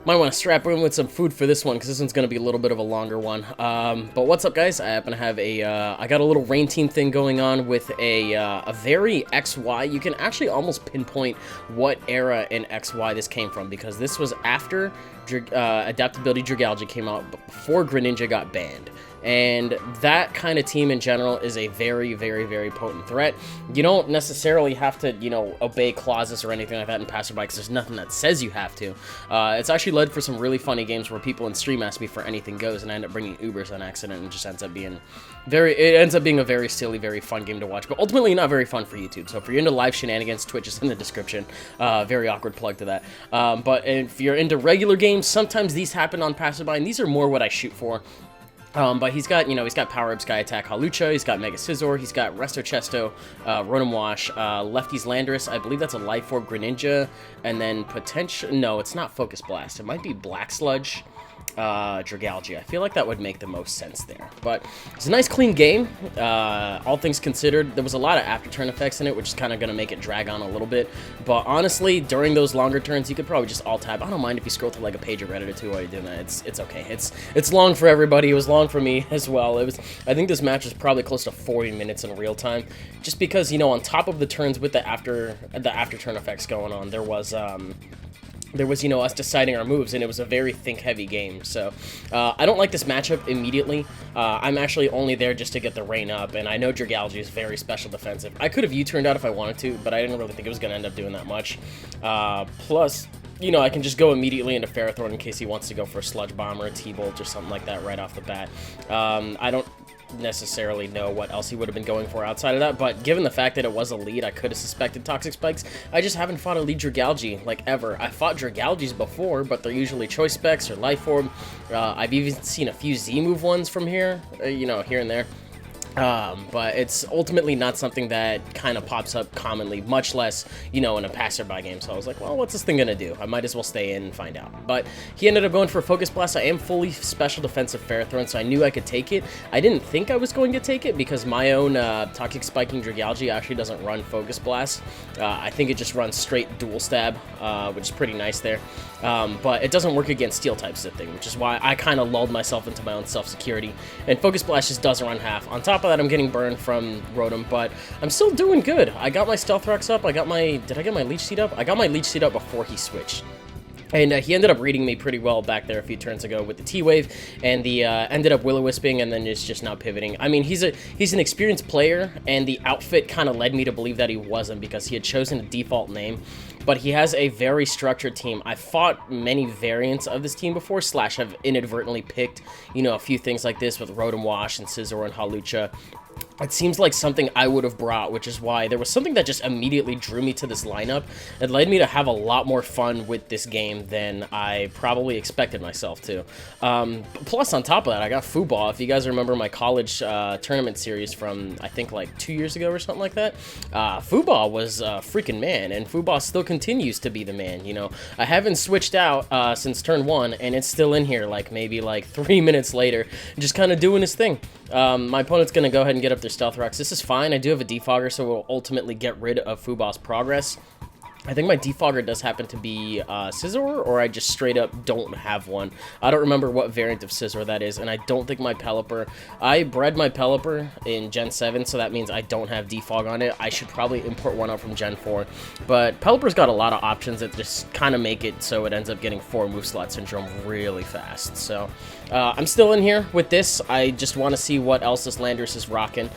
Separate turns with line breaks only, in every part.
Might want to strap in with some food for this one, because this one's going to be a little bit of a longer one. But what's up, guys? I happen to have I got a little rain team thing going on with a very XY. You can actually almost pinpoint what era in XY this came from, because this was after Adaptability Dragalge came out, but before Greninja got banned. And that kind of team in general is a very, very, very potent threat. You don't necessarily have to, you know, obey clauses or anything like that in Passerby, because there's nothing that says you have to. It's actually led for some really funny games where people in stream ask me for anything goes, and I end up bringing Ubers on accident, and it just ends up being a very silly, very fun game to watch, but ultimately not very fun for YouTube. So if you're into live shenanigans, Twitch is in the description. Very awkward plug to that. But if you're into regular games, sometimes these happen on Passerby, and these are more what I shoot for. But he's got, you know, he's got Power Up Sky Attack Hawlucha, he's got Mega Scizor, he's got Resto Chesto, Rotom Wash, Lefty's Landorus, I believe that's a Life Orb Greninja, and then no, it's not Focus Blast, it might be Black Sludge, Dragalge. I feel like that would make the most sense there. But it's a nice clean game, all things considered. There was a lot of after turn effects in it, which is kind of going to make it drag on a little bit. But honestly, during those longer turns, you could probably just alt-tab. I don't mind if you scroll to like a page of Reddit or two while you're doing that. It's okay. It's long for everybody. It was long for me as well. I think this match was probably close to 40 minutes in real time, just because, you know, on top of the turns with the after turn effects going on, there was, you know, us deciding our moves, and it was a very think-heavy game. So I don't like this matchup immediately. I'm actually only there just to get the rain up, and I know Dragalge is very special defensive. I could have U-turned out if I wanted to, but I didn't really think it was going to end up doing that much. Plus, you know, I can just go immediately into Ferrothorn in case he wants to go for a Sludge Bomb or a T-Bolt or something like that right off the bat. I don't necessarily know what else he would have been going for outside of that, but given the fact that it was a lead, I could have suspected Toxic Spikes. I just haven't fought a lead Dragalge, like, ever. I fought Dragalges before, but they're usually Choice Specs or Life Orb. I've even seen a few Z-move ones from here, you know, here and there. But it's ultimately not something that kind of pops up commonly, much less, you know, in a Passerby game. So I was like, well, what's this thing gonna do? I might as well stay in and find out. But he ended up going for a Focus Blast. I am fully special defensive Ferrothorn, so I knew I could take it. I didn't think I was going to take it because my own Toxic Spiking Dragalge actually doesn't run Focus Blast. I think it just runs straight Dual Stab, which is pretty nice there. But it doesn't work against Steel types, the thing, which is why I kind of lulled myself into my own self-security. And Focus Blast just doesn't run half. On top of that, I'm getting burned from Rotom, but I'm still doing good. I got my Stealth Rocks up. Did I get my Leech Seed up? I got my Leech Seed up before he switched. And he ended up reading me pretty well back there a few turns ago with the T-Wave, and the ended up Will-O-Wisping, and then is just now pivoting. I mean, he's an experienced player, and the outfit kind of led me to believe that he wasn't, because he had chosen a default name. But he has a very structured team. I've fought many variants of this team before, / have inadvertently picked, you know, a few things like this with Rotom Wash and Scizor and Hawlucha. It seems like something I would have brought, which is why there was something that just immediately drew me to this lineup. It led me to have a lot more fun with this game than I probably expected myself to. Plus, on top of that, I got Football. If you guys remember my college tournament series from, I think, like 2 years ago or something like that, Football was a freaking man, and Football still continues to be the man, you know. I haven't switched out since turn 1, and it's still in here, like, maybe, like, 3 minutes later, just kind of doing his thing. My opponent's going to go ahead and get up their Stealth Rocks. This is fine. I do have a Defogger, so we'll ultimately get rid of Fubal's progress. I think my Defogger does happen to be Scizor, or I just straight up don't have one. I don't remember what variant of Scizor that is, and I don't think my Pelipper... I bred my Pelipper in Gen 7, so that means I don't have Defog on it. I should probably import one out from Gen 4, but Pelipper's got a lot of options that just kind of make it so it ends up getting 4 move slot syndrome really fast. So I'm still in here with this. I just want to see what else this Landorus is rocking,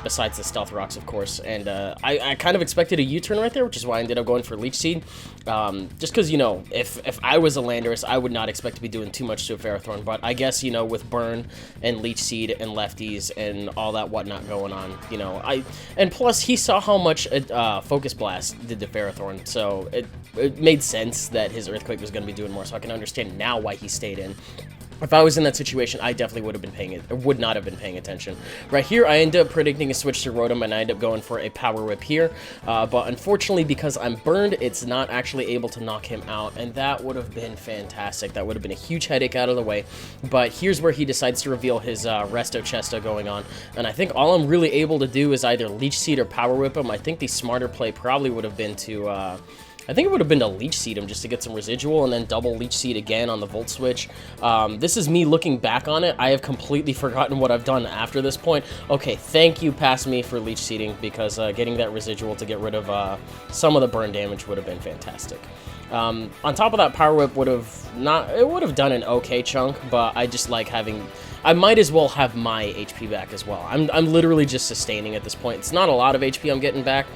besides the Stealth Rocks, of course, and I kind of expected a U-turn right there, which is why I ended up going for Leech Seed, just because, you know, if I was a Landorus, I would not expect to be doing too much to a Ferrothorn, but I guess, you know, with Burn and Leech Seed and Lefties and all that whatnot going on, you know, and plus he saw how much Focus Blast did to Ferrothorn, so it made sense that his Earthquake was going to be doing more, so I can understand now why he stayed in. If I was in that situation, I definitely would not have been paying attention. Right here, I end up predicting a switch to Rotom, and I end up going for a Power Whip here. But unfortunately, because I'm burned, it's not actually able to knock him out, and that would have been fantastic. That would have been a huge headache out of the way. But here's where he decides to reveal his Resto Chesto going on, and I think all I'm really able to do is either Leech Seed or Power Whip him. I think the smarter play probably would have been to I think it would have been to Leech Seed him just to get some residual, and then double Leech Seed again on the Volt Switch. This is me looking back on it. I have completely forgotten what I've done after this point. Okay, thank you, Pass Me, for Leech Seeding, because getting that residual to get rid of some of the burn damage would have been fantastic. On top of that, Power Whip would have done an okay chunk, but I just like having... I might as well have my HP back as well. I'm literally just sustaining at this point. It's not a lot of HP I'm getting back.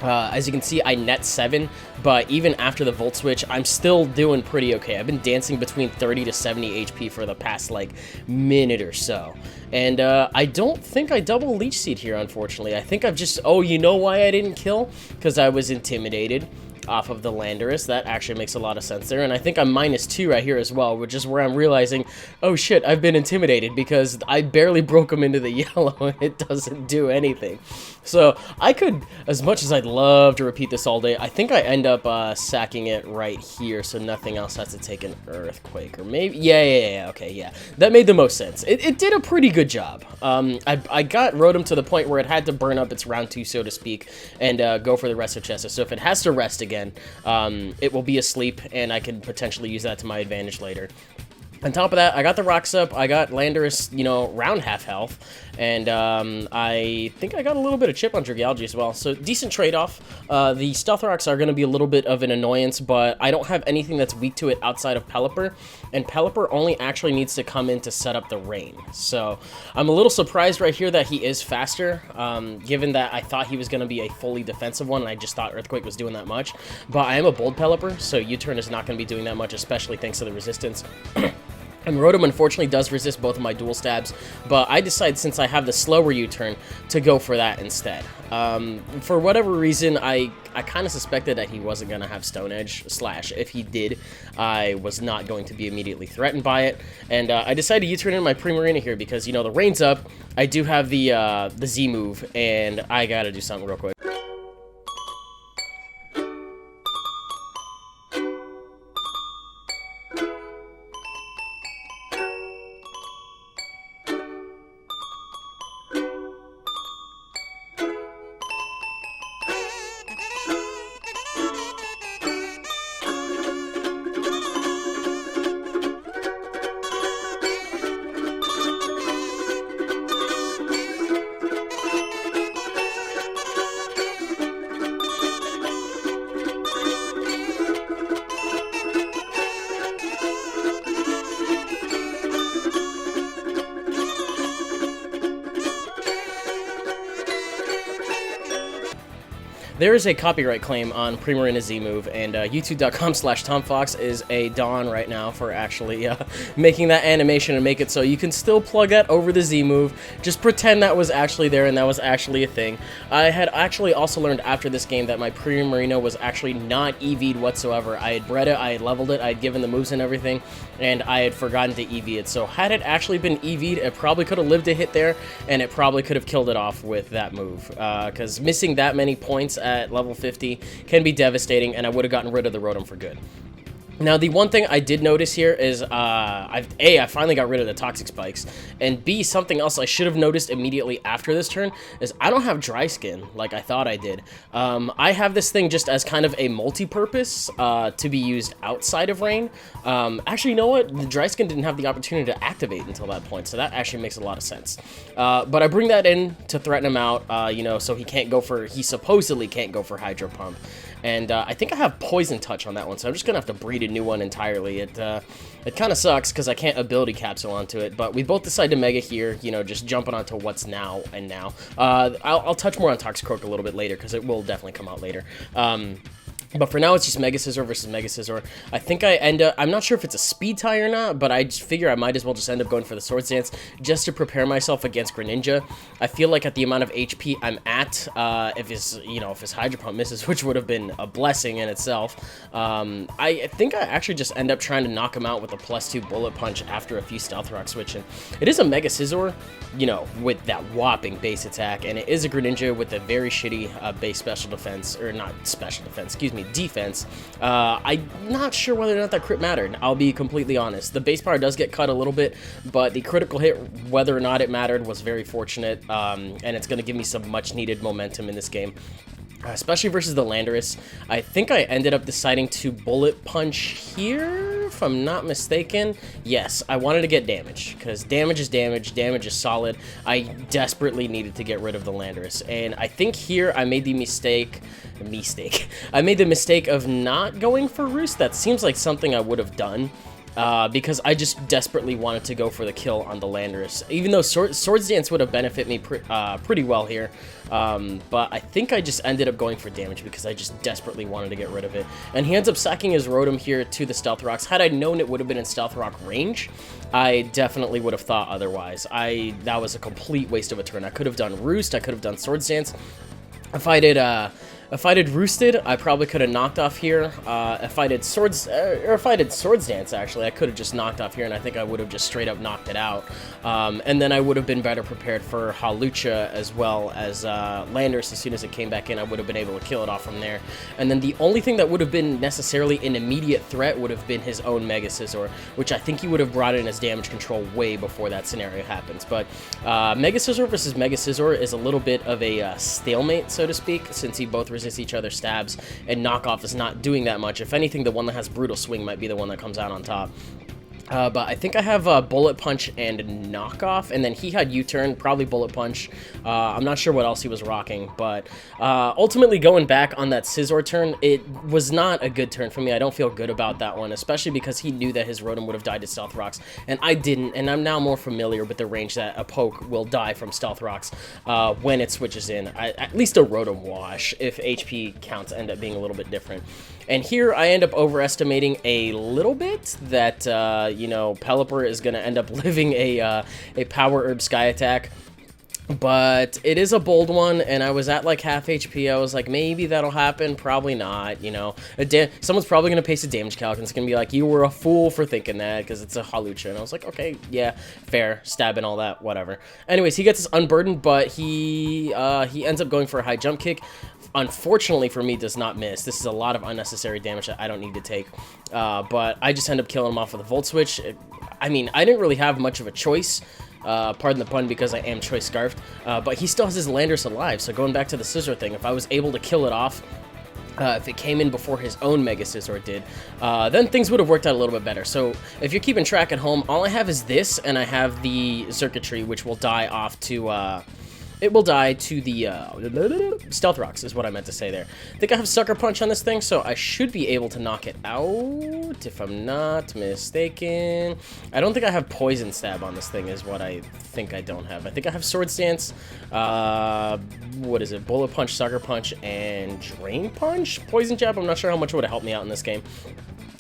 As you can see, I net 7, but even after the Volt Switch, I'm still doing pretty okay. I've been dancing between 30 to 70 HP for the past, like, minute or so. And I don't think I double Leech Seed here, unfortunately. I think I've just... Oh, you know why I didn't kill? Because I was intimidated off of the Landorus. That actually makes a lot of sense there. And I think I'm -2 right here as well, which is where I'm realizing, oh shit, I've been intimidated because I barely broke him into the yellow and it doesn't do anything. So I could, as much as I'd love to repeat this all day, I think I end up sacking it right here so nothing else has to take an Earthquake. Or maybe, yeah, okay, yeah. That made the most sense. It did a pretty good job. I got Rotom to the point where it had to burn up its round 2, so to speak, and go for the rest of Chester. So if it has to rest again, it will be asleep, and I can potentially use that to my advantage later. On top of that, I got the Rocks up, I got Landorus, you know, round half health, and I think I got a little bit of chip on Dragalge as well, so decent trade-off. The Stealth Rocks are going to be a little bit of an annoyance, but I don't have anything that's weak to it outside of Pelipper, and Pelipper only actually needs to come in to set up the rain. So I'm a little surprised right here that he is faster, given that I thought he was going to be a fully defensive one, and I just thought Earthquake was doing that much. But I am a bold Pelipper, so U-turn is not going to be doing that much, especially thanks to the resistance. And Rotom, unfortunately, does resist both of my dual stabs, but I decided, since I have the slower U-turn, to go for that instead. For whatever reason, I kind of suspected that he wasn't going to have Stone Edge, / if he did, I was not going to be immediately threatened by it, and I decided to U-turn in my Primarina here because, you know, the rain's up, I do have the Z move, and I gotta do something real quick. There is a copyright claim on Primarina Z-Move, and youtube.com/TomFawkes is a don right now for actually making that animation and make it so you can still plug that over the Z-Move. Just pretend that was actually there and that was actually a thing. I had actually also learned after this game that my Primarina was actually not EV'd whatsoever. I had bred it, I had leveled it, I had given the moves and everything, and I had forgotten to EV it. So had it actually been EV'd, it probably could have lived a hit there, and it probably could have killed it off with that move. Because missing that many points at level 50 can be devastating, and I would have gotten rid of the Rotom for good. Now, the one thing I did notice here is, I finally got rid of the Toxic Spikes, and B, something else I should have noticed immediately after this turn is I don't have Dry Skin like I thought I did. I have this thing just as kind of a multi-purpose to be used outside of rain. Actually, you know what? The Dry Skin didn't have the opportunity to activate until that point, so that actually makes a lot of sense. But I bring that in to threaten him out, you know, so he supposedly can't go for Hydro Pump. And I think I have Poison Touch on that one, so I'm just going to have to breed a new one entirely. It kind of sucks because I can't Ability Capsule onto it, but we both decide to Mega here, you know, just jumping onto what's now and now. I'll touch more on Toxicroak a little bit later because it will definitely come out later. But for now, it's just Mega Scizor versus Mega Scizor. I think I end up... I'm not sure if it's a speed tie or not, but I just figure I might as well just end up going for the Swords Dance just to prepare myself against Greninja. I feel like at the amount of HP I'm at, if his Hydro Pump misses, which would have been a blessing in itself, I think I actually just end up trying to knock him out with a +2 Bullet Punch after a few Stealth Rock switching. It is a Mega Scizor, you know, with that whopping base attack, and it is a Greninja with a very shitty base special defense, or not special defense, excuse me, defense. I'm not sure whether or not that crit mattered, I'll be completely honest. The base power does get cut a little bit, but the critical hit, whether or not it mattered, was very fortunate, and it's going to give me some much needed momentum in this game. especially versus the Landorus. I think I ended up deciding to bullet punch here, if I'm not mistaken. Yes, I wanted to get damage, because damage is damage, damage is solid. I desperately needed to get rid of the Landorus, and I think here I made the mistake. I made the mistake of not going for Roost. That seems like something I would have done. Because I just desperately wanted to go for the kill on the Landorus, even though Swords Dance would have benefited me pretty well here. But I think I just ended up going for damage because I just desperately wanted to get rid of it. And he ends up sacking his Rotom here to the Stealth Rocks. Had I known it would have been in Stealth Rock range, I definitely would have thought otherwise. That was a complete waste of a turn. I could have done Roost, I could have done Swords Dance. If I did Roosted, I probably could have knocked off here. If I did Swords Dance, actually, I could have just knocked off here, and I think I would have just straight up knocked it out. And then I would have been better prepared for Hawlucha as well as Landorus. As soon as it came back in, I would have been able to kill it off from there. And then the only thing that would have been necessarily an immediate threat would have been his own Mega Scizor, which I think he would have brought in as damage control way before that scenario happens. But Mega Scizor versus Mega Scizor is a little bit of a stalemate, so to speak, since he both resist each other's stabs, and knockoff is not doing that much. If anything, the one that has Brutal Swing might be the one that comes out on top. But I think I have Bullet Punch and Knockoff, and then he had U-Turn, probably Bullet Punch. I'm not sure what else he was rocking, but ultimately going back on that Scizor turn, it was not a good turn for me. I don't feel good about that one, especially because he knew that his Rotom would have died to Stealth Rocks, and I didn't, and I'm now more familiar with the range that a poke will die from Stealth Rocks when it switches in. At least a Rotom Wash, if HP counts end up being a little bit different. And here I end up overestimating a little bit that, you know, Pelipper is going to end up living a Power Herb Sky Attack. But it is a bold one, and I was at like half HP. I was like, maybe that'll happen. Probably not, you know. Someone's probably going to paste a damage calc, and it's going to be like, you were a fool for thinking that, because it's a Hawlucha. And I was like, okay, yeah, fair. Stab and all that, whatever. Anyways, he gets his Unburdened, but he ends up going for a high jump kick. Unfortunately for me, does not miss. This is a lot of unnecessary damage that I don't need to take. But I just end up killing him off with a Volt Switch. I mean, I didn't really have much of a choice. Pardon the pun, because I am Choice Scarfed, but he still has his Landorus alive, so going back to the Scizor thing, if I was able to kill it off, if it came in before his own Mega Scizor did, then things would have worked out a little bit better. So if you're keeping track at home, all I have is this, and I have the Circuitry, which will die off to, it will die to the Stealth Rocks, is what I meant to say there. I think I have Sucker Punch on this thing, so I should be able to knock it out, if I'm not mistaken. I don't think I have Poison Stab on this thing, is what I think I don't have. I think I have Swords Dance, what is it, Bullet Punch, Sucker Punch, and Drain Punch? Poison Jab, I'm not sure how much it would have helped me out in this game.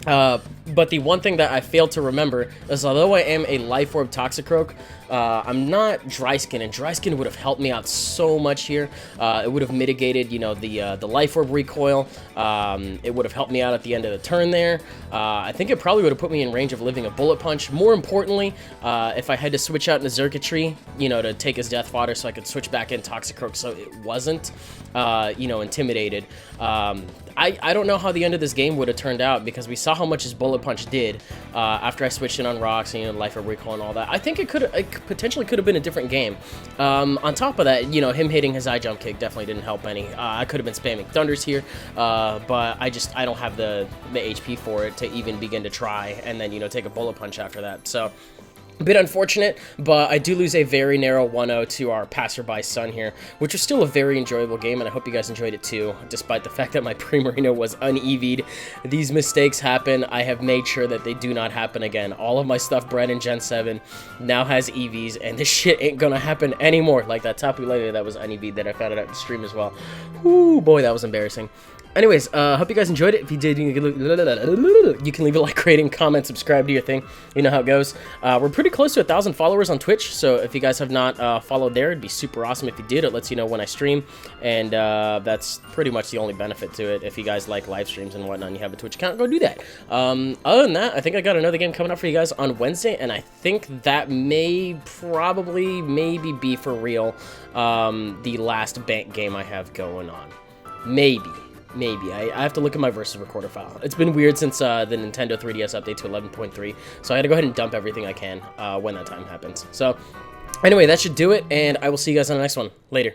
But the one thing that I failed to remember is, although I am a Life Orb Toxicroak, I'm not Dry Skin, and Dry Skin would have helped me out so much here. It would have mitigated, you know, the Life Orb recoil. It would have helped me out at the end of the turn there. I think it probably would have put me in range of living a Bullet Punch. More importantly, if I had to switch out into Circuitry, you know, to take his Death Fodder so I could switch back in Toxicroak so it wasn't, you know, intimidated. I don't know how the end of this game would have turned out, because we saw how much his Bullet Punch did after I switched in on Rocks and, you know, Life Orb recoil and all that. I think it potentially could have been a different game. On top of that, you know, him hitting his eye jump kick definitely didn't help any. I could have been spamming Thunders here, but I don't have the HP for it to even begin to try, and then, you know, take a Bullet Punch after that. So a bit unfortunate, but I do lose a very narrow 1-0 to our Passerby Sun here, which was still a very enjoyable game, and I hope you guys enjoyed it too, despite the fact that my Primarina was un-EV'd. These mistakes happen. I have made sure that they do not happen again. All of my stuff bred in Gen 7 now has EVs, and this shit ain't gonna happen anymore, like that Tapu Lele that was un-EV'd that I found out at the stream as well. Ooh, boy, that was embarrassing. Anyways, hope you guys enjoyed it. If you did, you can leave a like, rating, comment, subscribe, do your thing. You know how it goes. We're pretty close to 1,000 followers on Twitch, so if you guys have not followed there, it'd be super awesome if you did. It lets you know when I stream, and that's pretty much the only benefit to it. If you guys like live streams and whatnot and you have a Twitch account, go do that. Other than that, I think I got another game coming up for you guys on Wednesday, and I think that maybe be for real the last bank game I have going on. Maybe. I have to look at my Versus Recorder file. It's been weird since the Nintendo 3DS update to 11.3, so I had to go ahead and dump everything I can when that time happens. So, anyway, that should do it, and I will see you guys on the next one. Later.